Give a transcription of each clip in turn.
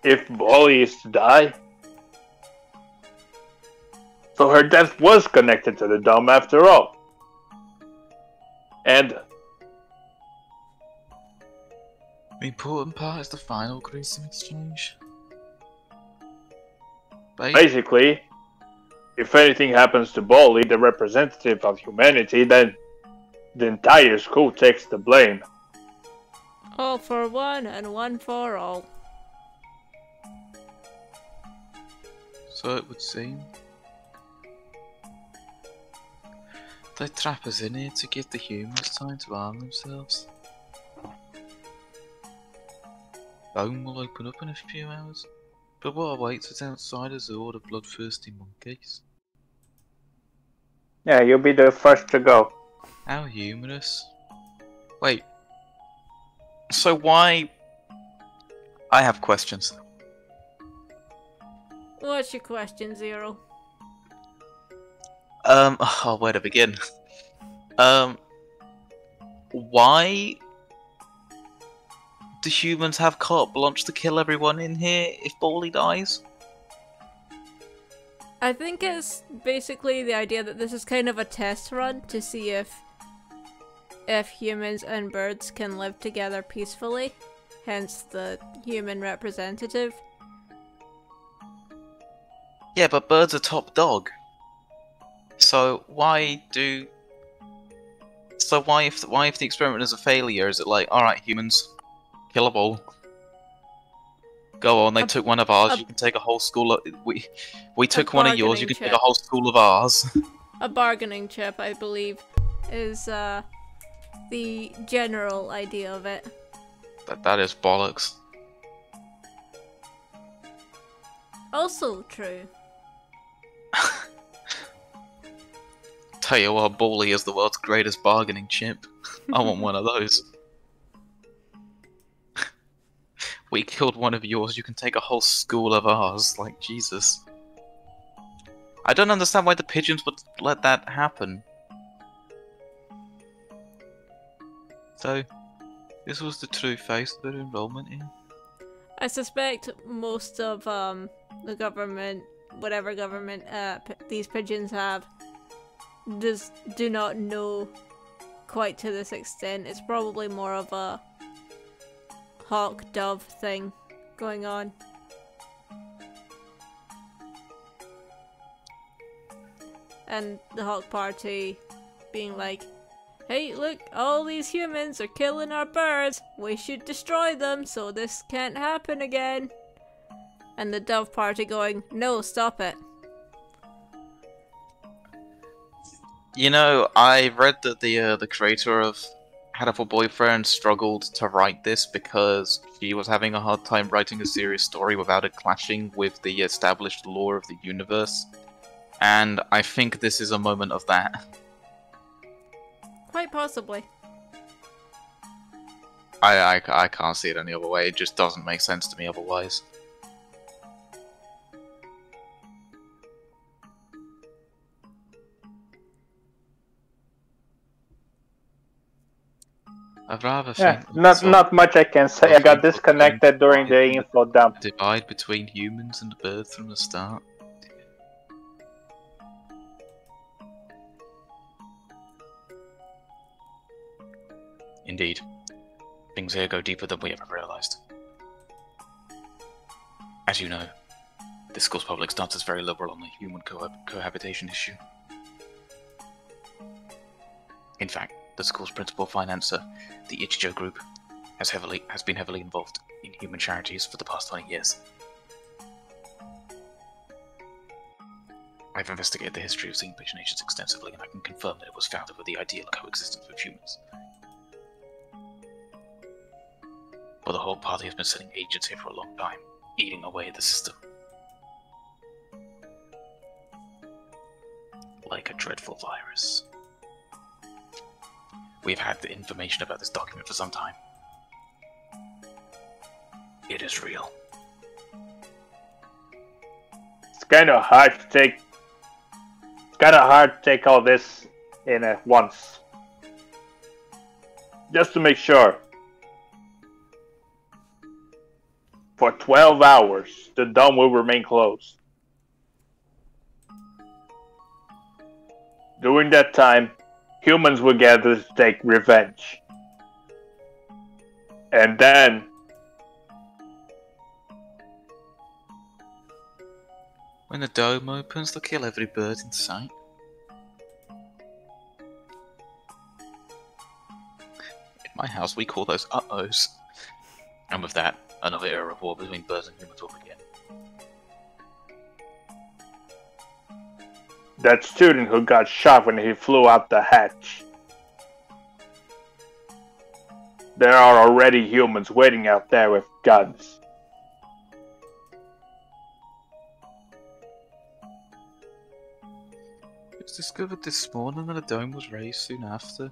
if Molly is to die. So her death was connected to the dome after all. And The important part is the final gruesome exchange. basically, if anything happens to Bolly, the representative of humanity, then the entire school takes the blame. All for one and one for all. So it would seem. They trap us in here to give the humans time to arm themselves. Dome will open up in a few hours, but what awaits us outside is a horde of bloodthirsty monkeys. Yeah, you'll be the first to go. How humorous. Wait. So why... I have questions. What's your question, Zero? Oh, where to begin? Why do humans have carte blanche to kill everyone in here if Bally dies? I think it's basically the idea that this is kind of a test run to see if humans and birds can live together peacefully, hence the human representative. Yeah, but birds are top dog. So why do... So why if the experiment is a failure, is it like, alright humans, kill a ball. Go on, they took one of ours, you can take a whole school of... We took one of yours, you can take a whole school of ours. A bargaining chip, I believe, is the general idea of it. That is bollocks. Also true. Tell you what, Bally is the world's greatest bargaining chip. I want one of those. We killed one of yours, you can take a whole school of ours. Like, Jesus. I don't understand why the pigeons would let that happen. So, this was the true face of their enrollment in? I suspect most of the government, whatever government these pigeons have, do not know quite to this extent. It's probably more of a hawk-dove thing going on. And the hawk party being like, hey look, all these humans are killing our birds, we should destroy them so this can't happen again. And the dove party going, no, stop it. You know, I read that the creator of Hatoful Boyfriend struggled to write this because she was having a hard time writing a serious story without it clashing with the established lore of the universe. And I think this is a moment of that. Quite possibly. I can't see it any other way, it just doesn't make sense to me otherwise. I'd rather think not much I can say. I got disconnected during the info dump. Divide between humans and birds from the start. Indeed. Things here go deeper than we ever realized. As you know, this school's public stance is very liberal on the human cohabitation issue. In fact, the school's principal financer, the Ichijo Group, has been heavily involved in human charities for the past 20 years. I've investigated the history of Zingbridge Nations extensively, and I can confirm that it was founded with the ideal coexistence with humans. But the whole party has been sending agents here for a long time, eating away at the system. Like a dreadful virus. We've had the information about this document for some time. It is real. It's kind of hard to take all this in at once. Just to make sure. For 12 hours, the dome will remain closed. During that time, humans will gather to take revenge. And then, When the dome opens, they'll kill every bird in sight. In my house, we call those uh-ohs. And with that, another era of war between birds and humans will begin. that student who got shot when he flew out the hatch. There are already humans waiting out there with guns. It was discovered this morning that a dome was raised soon after.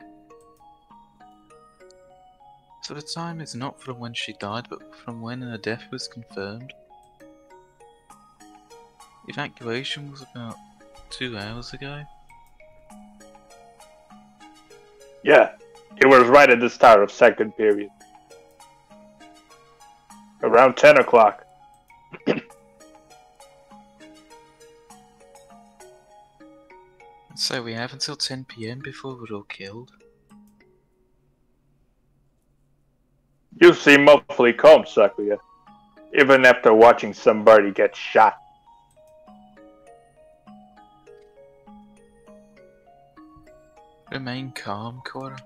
So the time is not from when she died, but from when her death was confirmed. Evacuation was about 2 hours ago. Yeah, it was right at the start of second period. Around 10 o'clock. So we have until 10 PM before we're all killed. You seem awfully calm, Sakuya. Even after watching somebody get shot. Remain calm, Cora.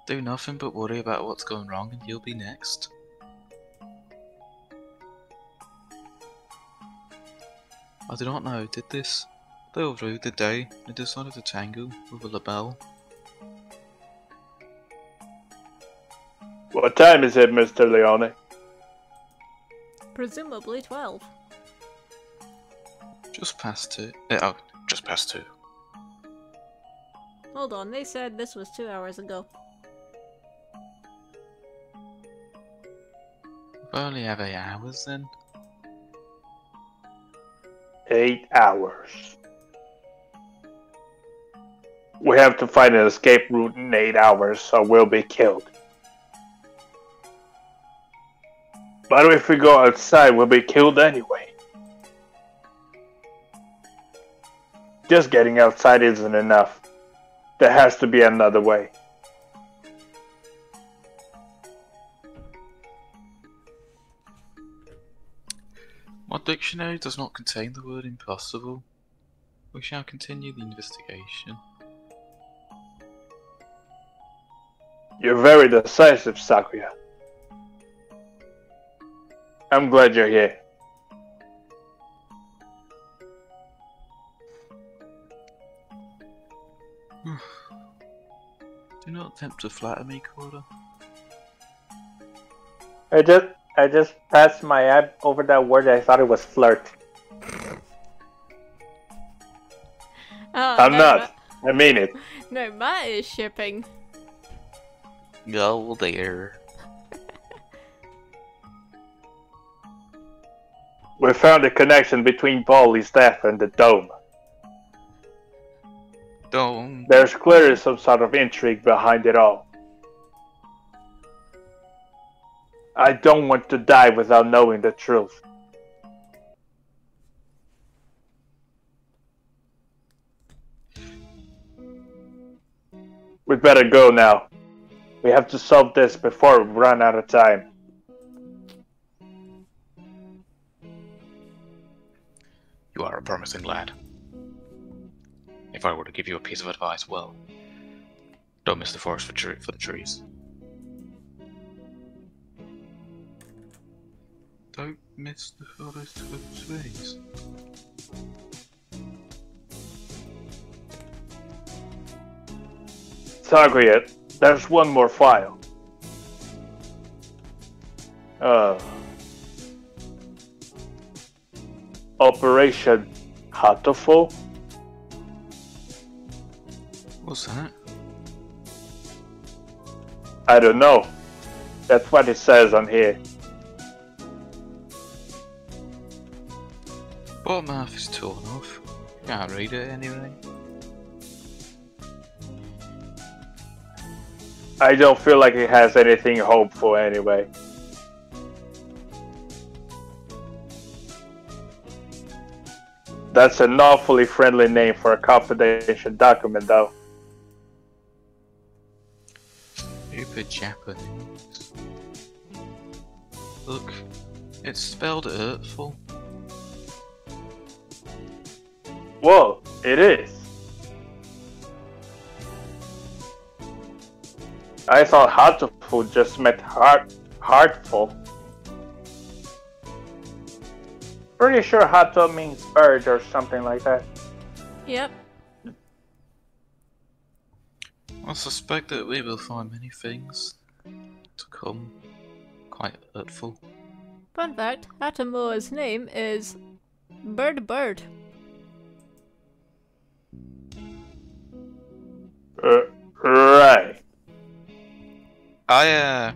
Do nothing but worry about what's going wrong and you'll be next. I do not know who did this. They overrode the day and decided to tangle with a label. What time is it, Mr. Leone? Presumably 12. Just past 2. Just past 2. Hold on, they said this was 2 hours ago. We only have 8 hours then. 8 hours. We have to find an escape route in 8 hours, or we'll be killed. But if we go outside, we'll be killed anyway. Just getting outside isn't enough. There has to be another way. My dictionary does not contain the word impossible. We shall continue the investigation. You're very decisive, Sakuya. I'm glad you're here. Do not attempt to flatter me, Cora. I just passed my eye over that word. I thought it was flirt. I'm not. I mean it. No, Matt is shipping. Go there. We found a connection between Baldy's death and the dome. Don't. There's clearly some sort of intrigue behind it all. I don't want to die without knowing the truth. We'd better go now. We have to solve this before we run out of time. You are a promising lad. If I were to give you a piece of advice, well, don't miss the forest for the trees. Don't miss the forest for the trees. Sakuya, there's one more file. Operation Hatoful? What's that? I don't know. That's what it says on here. Bottom half is torn off. Can't read it anyway. I don't feel like it has anything hopeful anyway. That's an awfully friendly name for a confidential document, though. Stupid Japanese. Look, it's spelled Hurtful. Whoa, it is. I thought Hatoful just meant heartful. Pretty sure Hato means bird or something like that. Yep. I suspect that we will find many things to come quite hurtful. Fun fact, Hatamoa's name is Bird. Right. I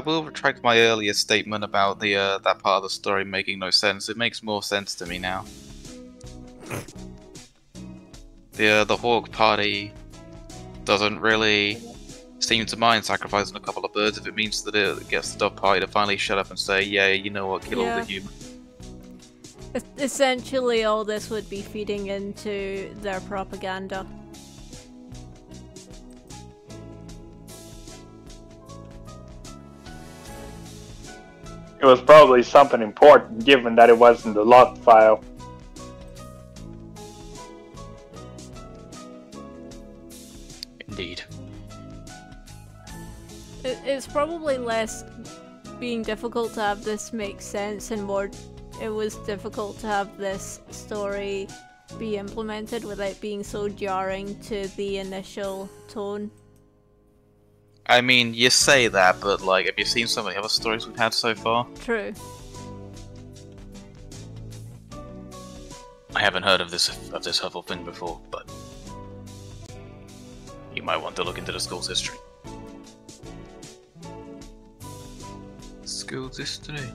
will retract my earlier statement about the that part of the story making no sense. It makes more sense to me now. The Hawk Party doesn't really seem to mind sacrificing a couple of birds if it means that it gets the Dog Party to finally shut up and say, yeah, you know what, kill all the humans. Essentially, all this would be feeding into their propaganda. It was probably something important, given that it was in the log file. Indeed. It's probably less being difficult to have this make sense and more it was difficult to have this story be implemented without being so jarring to the initial tone. I mean, you say that, but like, have you seen some of the other stories we've had so far? True. I haven't heard of this Hurtful thing before, but you might want to look into the school's history. School's history?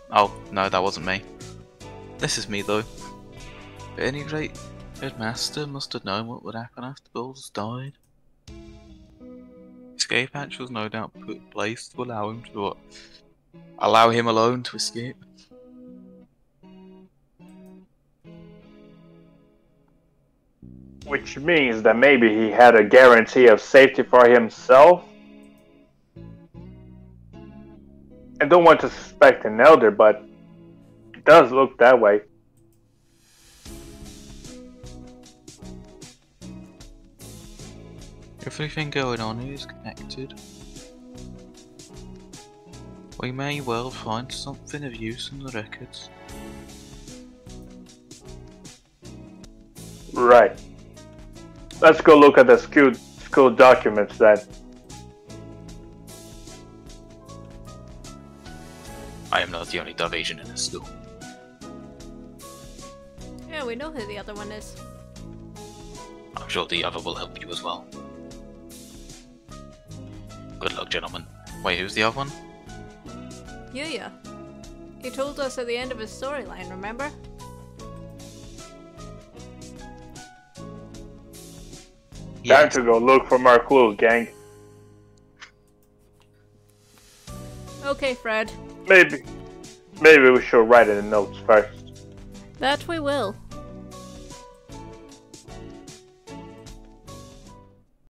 Oh, no, that wasn't me. This is me, though. At any rate, Headmaster must have known what would happen after Boulders died. Escape hatch was no doubt put in place to allow him alone to escape. Which means that maybe he had a guarantee of safety for himself. I don't want to suspect an elder, but it does look that way. Everything going on is connected. We may well find something of use in the records. Right. Let's go look at the school documents then. I am not the only Dove agent in this school. Yeah, we know who the other one is. I'm sure the other will help you as well. Good luck, gentlemen. Wait, who's the other one? Yuya. You told us at the end of his storyline, remember? Time to go look for more clues, gang. Okay, Fred. Maybe we should write in the notes first. That we will.